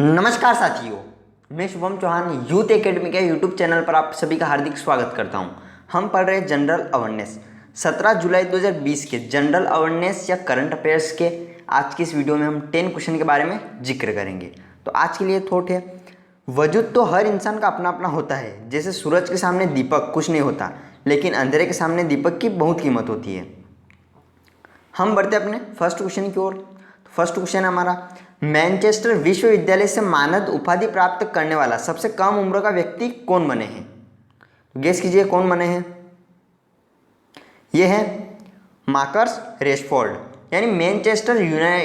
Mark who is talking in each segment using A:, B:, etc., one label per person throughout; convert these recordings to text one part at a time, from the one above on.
A: नमस्कार साथियों, मैं शुभम चौहान यूथ एकेडमी के यूट्यूब चैनल पर आप सभी का हार्दिक स्वागत करता हूं। हम पढ़ रहे हैं जनरल अवेयरनेस 17 जुलाई 2020 के जनरल अवेयरनेस या करंट अफेयर्स के आज की इस वीडियो में हम 10 क्वेश्चन के बारे में जिक्र करेंगे। तो आज के लिए थॉट है, वजूद तो हर इंसान का अपना अपना होता है। जैसे सूरज के सामने दीपक कुछ नहीं होता, लेकिन अंधेरे के सामने दीपक की बहुत कीमत होती है। हम बढ़ते अपने फर्स्ट क्वेश्चन की ओर। फर्स्ट क्वेश्चन हमारा, मैनचेस्टर विश्वविद्यालय से मानद उपाधि प्राप्त करने वाला सबसे कम उम्र का व्यक्ति कौन बने हैं? गेस कीजिए कौन बने हैं। ये है मार्कस रेशफोर्ड, यानी Manchester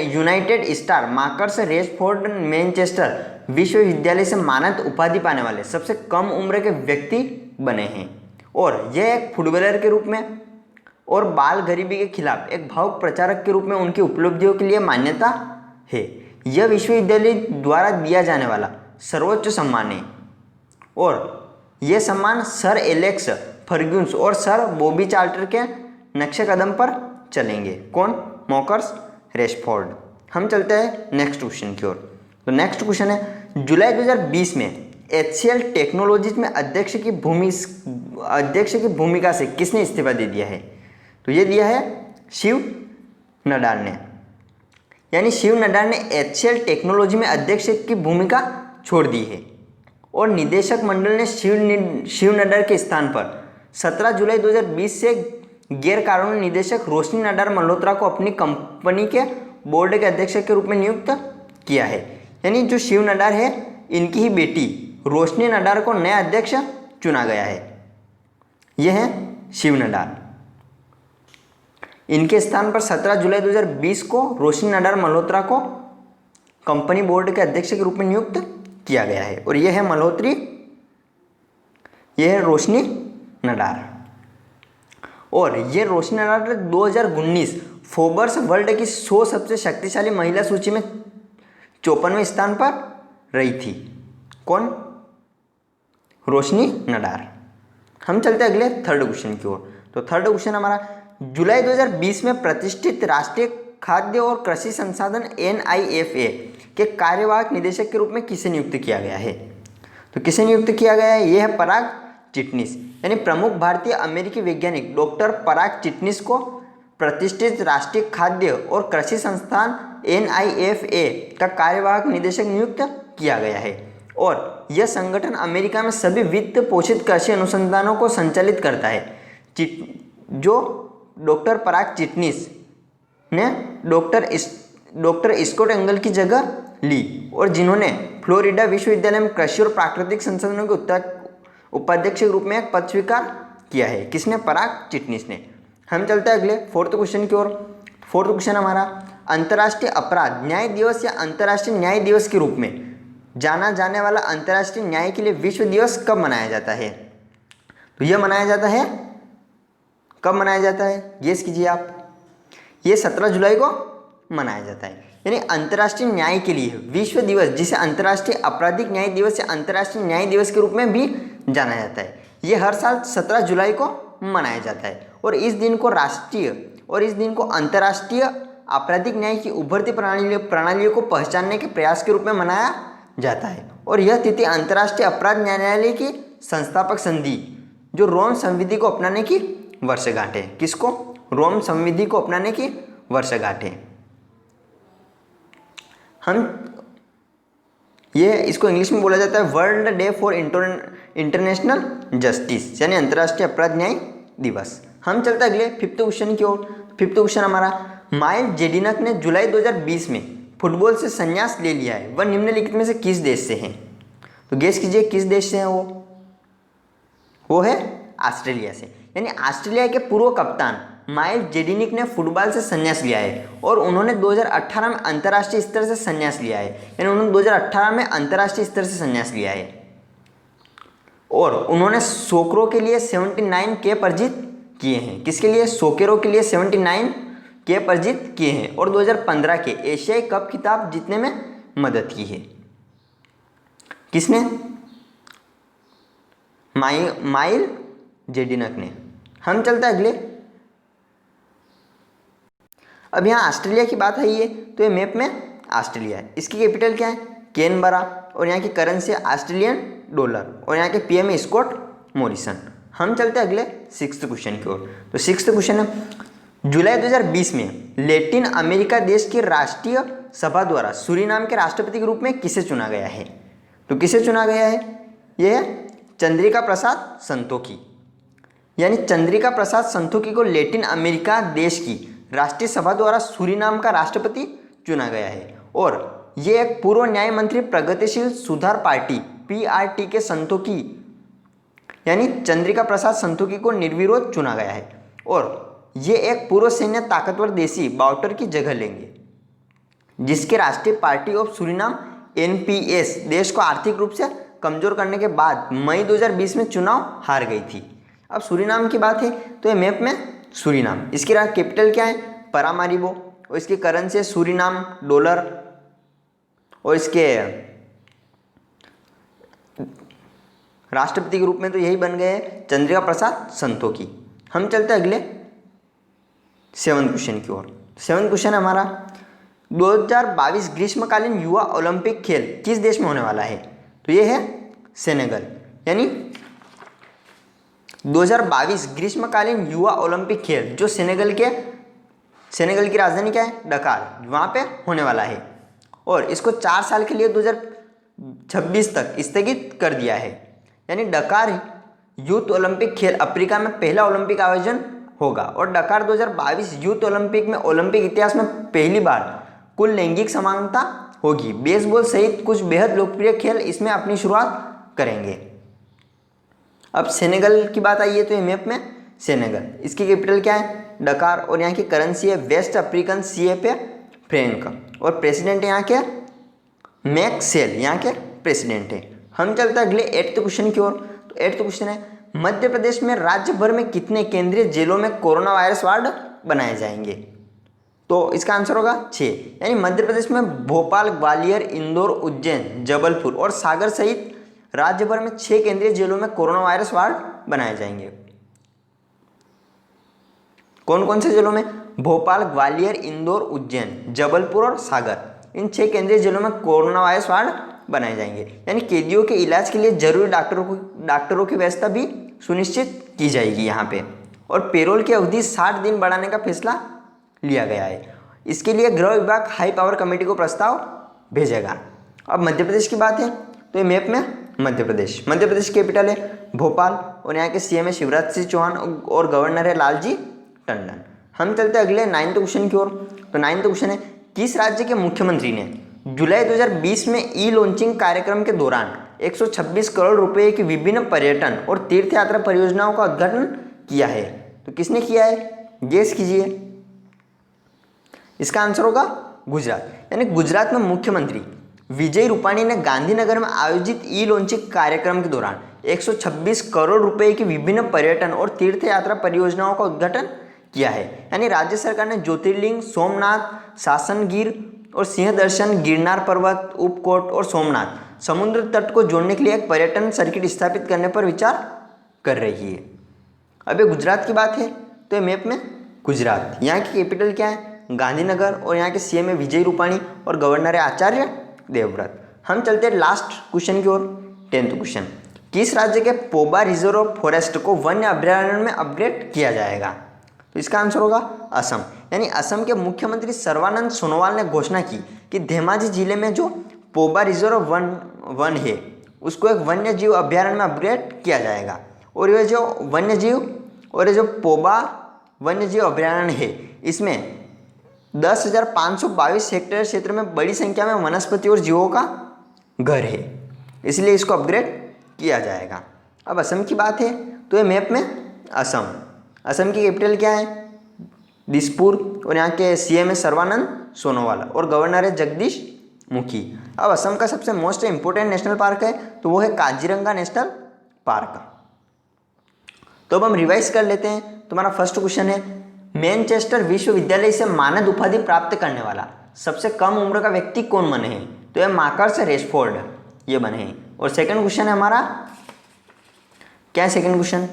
A: United star Marcus रेशफोर्ड Manchester विश्वविद्यालय से मानद उपाधि पाने वाले सबसे कम उम्र के व्यक्ति बने हैं। और यह एक फुटबॉलर के रूप में और बाल गरीबी के खिलाफ एक भावुक प्रचारक के रूप में उनकी उपलब्धियों के लिए मान्यता है। यह विश्वविद्यालय द्वारा दिया जाने वाला सर्वोच्च सम्मान है और यह सम्मान सर एलेक्स फर्ग्यूस और सर बॉबी चार्टर के नक्शे कदम पर चलेंगे। कौन? मार्कस रेशफोर्ड। हम चलते हैं नेक्स्ट क्वेश्चन की ओर। तो नेक्स्ट क्वेश्चन है, जुलाई 2020 में HCL टेक्नोलॉजीज में अध्यक्ष की भूमिका से किसने इस्तीफा दे दिया है? तो ये दिया है शिव नडार ने, यानी शिव नडार ने HCL टेक्नोलॉजी में अध्यक्ष की भूमिका छोड़ दी है और निदेशक मंडल ने शिव नडार के स्थान पर 17 जुलाई 2020 से गैर कानूनी निदेशक रोशनी नडार मल्होत्रा को अपनी कंपनी के बोर्ड के अध्यक्ष के रूप में नियुक्त किया है। यानी जो शिव नडार है, इनकी ही बेटी रोशनी नडार को नया अध्यक्ष चुना गया है। यह है शिव नडार। इनके स्थान पर 17 जुलाई 2020 को रोशनी नडार मल्होत्रा को कंपनी बोर्ड के अध्यक्ष के रूप में नियुक्त किया गया है। और यह है मल्होत्री, यह है रोशनी नडार। और यह रोशनी नडार 2019 फोर्ब्स वर्ल्ड की 100 सबसे शक्तिशाली महिला सूची में 54वें स्थान पर रही थी। कौन? रोशनी नडार। हम चलते अगले थर्ड क्वेश्चन की ओर। तो थर्ड क्वेश्चन हमारा, जुलाई 2020 में प्रतिष्ठित राष्ट्रीय खाद्य और कृषि संसाधन NIFA के कार्यवाहक निदेशक के रूप में किसे नियुक्त किया गया है? तो किसे नियुक्त किया गया है? यह है पराग चिटनिस, यानी प्रमुख भारतीय अमेरिकी वैज्ञानिक डॉक्टर पराग चिटनिस को प्रतिष्ठित राष्ट्रीय खाद्य और कृषि संस्थान NIFA का कार्यवाहक निदेशक नियुक्त किया गया है। और यह संगठन अमेरिका में सभी वित्त पोषित कृषि अनुसंधानों को संचालित करता है। जो डॉक्टर पराग चिटनिस ने डॉक्टर स्कॉट एंगल की जगह ली और जिन्होंने फ्लोरिडा विश्वविद्यालय में कृषि और प्राकृतिक संसाधनों के उपाध्यक्ष के रूप में एक पद स्वीकार किया है। किसने? पराग चिटनिस ने। हम चलते हैं अगले फोर्थ क्वेश्चन की ओर। फोर्थ क्वेश्चन हमारा, अंतर्राष्ट्रीय अपराध न्याय दिवस या अंतर्राष्ट्रीय न्याय दिवस के रूप में जाना जाने वाला अंतर्राष्ट्रीय न्याय के लिए विश्व दिवस कब मनाया जाता है? तो यह मनाया जाता है, कब मनाया जाता है? गेस कीजिए आप। ये 17 जुलाई को मनाया जाता है। यानी अंतर्राष्ट्रीय न्याय के लिए विश्व दिवस, जिसे अंतर्राष्ट्रीय आपराधिक न्याय दिवस या अंतर्राष्ट्रीय न्याय दिवस के रूप में भी जाना जाता है, ये हर साल 17 जुलाई को मनाया जाता है। और इस दिन को अंतर्राष्ट्रीय आपराधिक न्याय की उभरती प्रणालियों को पहचानने के प्रयास के रूप में मनाया जाता है। और यह तिथि अंतर्राष्ट्रीय अपराध न्यायालय की संस्थापक संधि, जो रोम संविधि को अपनाने की वर्षगांठ है। किसको? रोम संविधि को अपनाने की वर्षगांठ है। इसको इंग्लिश में बोला जाता है world day for international justice, यानी अंतर्राष्ट्रीय अपराध न्याय दिवस। हम चलते अगले फिफ्थ क्वेश्चन की ओर। फिफ्थ क्वेश्चन हमारा, माइल जेडिनक ने जुलाई 2020 में फुटबॉल से संन्यास ले लिया है, वह निम्नलिखित में से किस देश से हैं? तो गेस कीजिए किस देश से हैं वो है ऑस्ट्रेलिया से। यानी ऑस्ट्रेलिया के पूर्व कप्तान माइल जेडिनिक ने फुटबॉल से संन्यास लिया है और उन्होंने 2018 में अंतर्राष्ट्रीय स्तर से संन्यास लिया है। यानी उन्होंने 2018 में अंतर्राष्ट्रीय स्तर से संन्यास लिया है और उन्होंने सोकरों के लिए 79 कैप अर्जित किए हैं। किसके लिए? सोकरों के लिए 79 कैप अर्जित किए हैं और 2015 के एशियाई कप खिताब जीतने में मदद की है। किसने? माइल जेडिनक ने। हम चलते हैं अगले। अब यहाँ ऑस्ट्रेलिया की बात है, ये तो ये मैप में ऑस्ट्रेलिया है। इसकी कैपिटल क्या है? कैनबरा और यहाँ की करेंसी है ऑस्ट्रेलियन डॉलर और यहाँ के पीएम है स्कॉट मॉरिसन। हम चलते हैं अगले 6th क्वेश्चन की ओर। तो 6th क्वेश्चन है जुलाई 2020 में लैटिन अमेरिका देश की राष्ट्रीय सभा द्वारा सूरीनाम के राष्ट्रपति के रूप में किसे चुना गया है? तो किसे चुना गया है? यह है चंद्रिका प्रसाद संतोखी। यानी चंद्रिका प्रसाद संतोखी को लैटिन अमेरिका देश की राष्ट्रीय सभा द्वारा सूरीनाम का राष्ट्रपति चुना गया है और ये एक पूर्व न्याय मंत्री प्रगतिशील सुधार पार्टी पीआरटी के संतोखी यानी चंद्रिका प्रसाद संतोखी को निर्विरोध चुना गया है और ये एक पूर्व सैन्य ताकतवर देशी बाउटर की जगह लेंगे जिसके राष्ट्रीय पार्टी ऑफ सूरीनाम एनपीएस देश को आर्थिक रूप से कमजोर करने के बाद मई 2020 में चुनाव हार गई थी। अब सूरीनाम की बात है तो ये मैप में सूरीनाम, इसकी कैपिटल क्या है? परामारिबो और इसकी करेंसी है सूरीनाम डॉलर और इसके राष्ट्रपति के रूप में तो यही बन गए चंद्रिका प्रसाद संतोखी। हम चलते हैं अगले 7th क्वेश्चन की ओर। 7th क्वेश्चन हमारा 2022 ग्रीष्मकालीन युवा ओलंपिक खेल किस देश में होने वाला है? तो ये है सेनेगल। यानी 2022 ग्रीष्मकालीन युवा ओलंपिक खेल जो सेनेगल की राजधानी क्या है? डकार, वहाँ पे होने वाला है और इसको 4 साल के लिए 2026 तक स्थगित कर दिया है। यानी डकार यूथ ओलंपिक खेल अफ्रीका में पहला ओलंपिक आयोजन होगा और डकार 2022 यूथ ओलंपिक में ओलंपिक इतिहास में पहली बार कुल लैंगिक समानता होगी। बेसबॉल सहित कुछ बेहद लोकप्रिय खेल इसमें अपनी शुरुआत करेंगे। अब सेनेगल की बात आई है तो ये मैप में सेनेगल, इसकी कैपिटल क्या है? डकार और यहाँ की करेंसी है वेस्ट अफ्रीकन सीएफए फ्रैंक और प्रेसिडेंट यहाँ के मैक सेल यहाँ के प्रेसिडेंट है। हम चलते हैं अगले 8th क्वेश्चन की ओर। तो 8th क्वेश्चन है मध्य प्रदेश में राज्य भर में कितने केंद्रीय जेलों में कोरोना वायरस वार्ड बनाए जाएंगे? तो इसका आंसर होगा 6। यानी मध्य प्रदेश में भोपाल, ग्वालियर, इंदौर, उज्जैन, जबलपुर और सागर सहित राज्य भर में 6 केंद्रीय जेलों में कोरोना वायरस वार्ड बनाए जाएंगे। कौन कौन से जेलों में? भोपाल, ग्वालियर, इंदौर, उज्जैन, जबलपुर और सागर, इन 6 केंद्रीय जेलों में कोरोना वायरस वार्ड बनाए जाएंगे। यानी कैदियों के इलाज के लिए जरूरी डॉक्टरों की व्यवस्था भी सुनिश्चित की जाएगी यहाँ पे और पेरोल की अवधि 60 दिन बढ़ाने का फैसला लिया गया है। इसके लिए गृह विभाग हाई पावर कमेटी को प्रस्ताव भेजेगा। अब मध्य प्रदेश की बात है तो ये मैप में मध्य प्रदेश कैपिटल है भोपाल और यहाँ के सीएम है शिवराज सिंह चौहान और गवर्नर है लालजी टंडन। हम चलते हैं अगले 9th क्वेश्चन की ओर। तो 9th क्वेश्चन है किस राज्य के मुख्यमंत्री ने जुलाई 2020 में ई लॉन्चिंग कार्यक्रम के दौरान 126 करोड़ रुपए की विभिन्न पर्यटन और तीर्थ यात्रा परियोजनाओं का उद्घाटन किया है? तो किसने किया है? गेस कीजिए। इसका आंसर होगा गुजरात। यानी गुजरात में मुख्यमंत्री विजय रूपाणी ने गांधीनगर में आयोजित ई लॉन्चिंग कार्यक्रम के दौरान 126 करोड़ रुपए की विभिन्न पर्यटन और तीर्थ यात्रा परियोजनाओं का उद्घाटन किया है। यानी राज्य सरकार ने ज्योतिर्लिंग, सोमनाथ, सासनगीर और सिंह दर्शन, गिरनार पर्वत, उपकोट और सोमनाथ समुद्र तट को जोड़ने के लिए एक पर्यटन सर्किट स्थापित करने पर विचार कर रही है। अब ये गुजरात की बात है तो ये मैप में गुजरात, यहाँ की कैपिटल क्या है? गांधीनगर और यहाँ के सीएम है विजय रूपाणी और गवर्नर है आचार्य देवव्रत। हम चलते हैं लास्ट क्वेश्चन की ओर। 10th क्वेश्चन किस राज्य के पोबा रिजर्व फॉरेस्ट को वन्य अभ्यारण्य में अपग्रेड किया जाएगा? तो इसका आंसर होगा असम। यानी असम के मुख्यमंत्री सर्बानंद सोनोवाल ने घोषणा की कि धेमाजी जिले में जो पोबा रिजर्व वन है उसको एक वन्य जीव अभ्यारण्य में अपग्रेड किया जाएगा और ये जो पोबा वन्य जीव अभ्यारण्य है इसमें 10,522 हेक्टेयर क्षेत्र में बड़ी संख्या में वनस्पति और जीवों का घर है, इसलिए इसको अपग्रेड किया जाएगा। अब असम की बात है तो ये मैप में असम की कैपिटल क्या है? दिसपुर और यहाँ के सीएम है सर्बानंद सोनोवाल और गवर्नर है जगदीश मुखी। अब असम का सबसे मोस्ट इम्पोर्टेंट नेशनल पार्क है तो वो है काजीरंगा नेशनल पार्क। तो अब हम रिवाइज कर लेते हैं। तुम्हारा फर्स्ट क्वेश्चन है मैनचेस्टर विश्वविद्यालय से मानद उपाधि प्राप्त करने वाला सबसे कम उम्र का व्यक्ति कौन बने हैं? तो यह मार्कस रेशफोर्ड ये बने हैं। और सेकंड क्वेश्चन है हमारा क्या है? सेकंड क्वेश्चन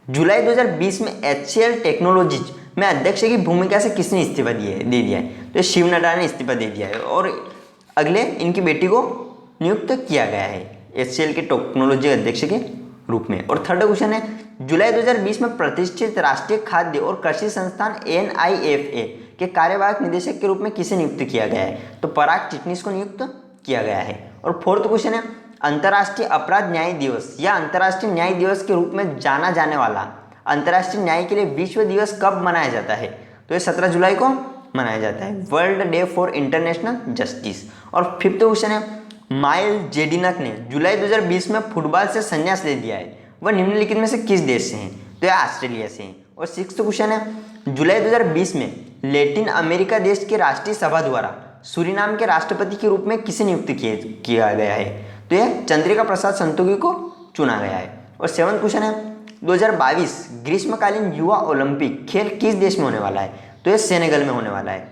A: जुलाई 2020 में HCL टेक्नोलॉजीज में अध्यक्ष की भूमिका से किसने इस्तीफा दे दिया है? तो शिव नड्डा ने इस्तीफा दे दिया है। और अगले इनकी बेटी को नियुक्त किया गया है HCL के टेक्नोलॉजी अध्यक्ष के रूप में। और थर्ड क्वेश्चन है, जुलाई 2020 में प्रतिष्ठित राष्ट्रीय खाद्य और कृषि संस्थान NIFA के कार्यवाहक निदेशक के रूप में किसे नियुक्त किया गया है? तो पराग चिटनिस को नियुक्त किया गया है। और फोर्थ क्वेश्चन है, अंतर्राष्ट्रीय अपराध न्याय दिवस या अंतर्राष्ट्रीय न्याय दिवस के रूप में जाना जाने वाला अंतर्राष्ट्रीय न्याय के लिए विश्व दिवस कब मनाया जाता है? तो ये 17 जुलाई को मनाया जाता है, world day for international justice. और फिफ्थ क्वेश्चन है, माइल जेडिनक ने जुलाई 2020 में फुटबॉल से संन्यास ले लिया है, वह निम्नलिखित में से किस देश से हैं? तो यह ऑस्ट्रेलिया से हैं। और सिक्स्थ क्वेश्चन है, जुलाई 2020 में लैटिन अमेरिका देश की राष्ट्रीय सभा द्वारा सूरीनाम के राष्ट्रपति के रूप में किसे नियुक्त किया गया है? तो यह चंद्रिका प्रसाद संतोखी को चुना गया है। और सेवंथ क्वेश्चन है, 2022 ग्रीष्मकालीन युवा ओलंपिक खेल किस देश में होने वाला है? तो यह सेनेगल में होने वाला है।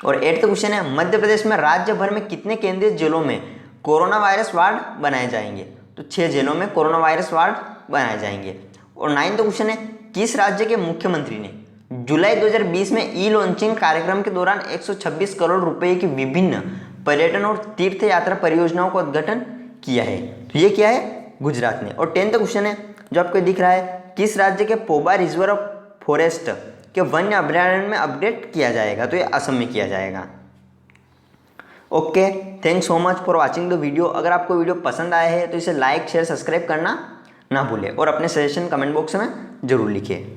A: और एट्थ क्वेश्चन है, मध्य प्रदेश में राज्य भर में कितने केंद्रीय जेलों में कोरोना वायरस वार्ड बनाए जाएंगे? तो 6 जेलों में कोरोना वायरस वार्ड बनाए जाएंगे। और नाइन्थ क्वेश्चन है, किस राज्य के मुख्यमंत्री ने जुलाई 2020 में ई लॉन्चिंग कार्यक्रम के दौरान 126 करोड़ रुपए की विभिन्न पर्यटन और तीर्थ यात्रा परियोजनाओं का उद्घाटन किया है? तो ये क्या है? गुजरात ने। और 10th क्वेश्चन है जो आपको दिख रहा है, किस राज्य के पोबा रिजर्व फॉरेस्ट के वन्य अभयारण्य में अपडेट किया जाएगा? तो ये असम में किया जाएगा। Okay, thanks so much for watching the video. अगर आपको वीडियो पसंद आया है तो इसे लाइक शेयर सब्सक्राइब करना ना भूलें और अपने सजेशन कमेंट बॉक्स में जरूर लिखिए।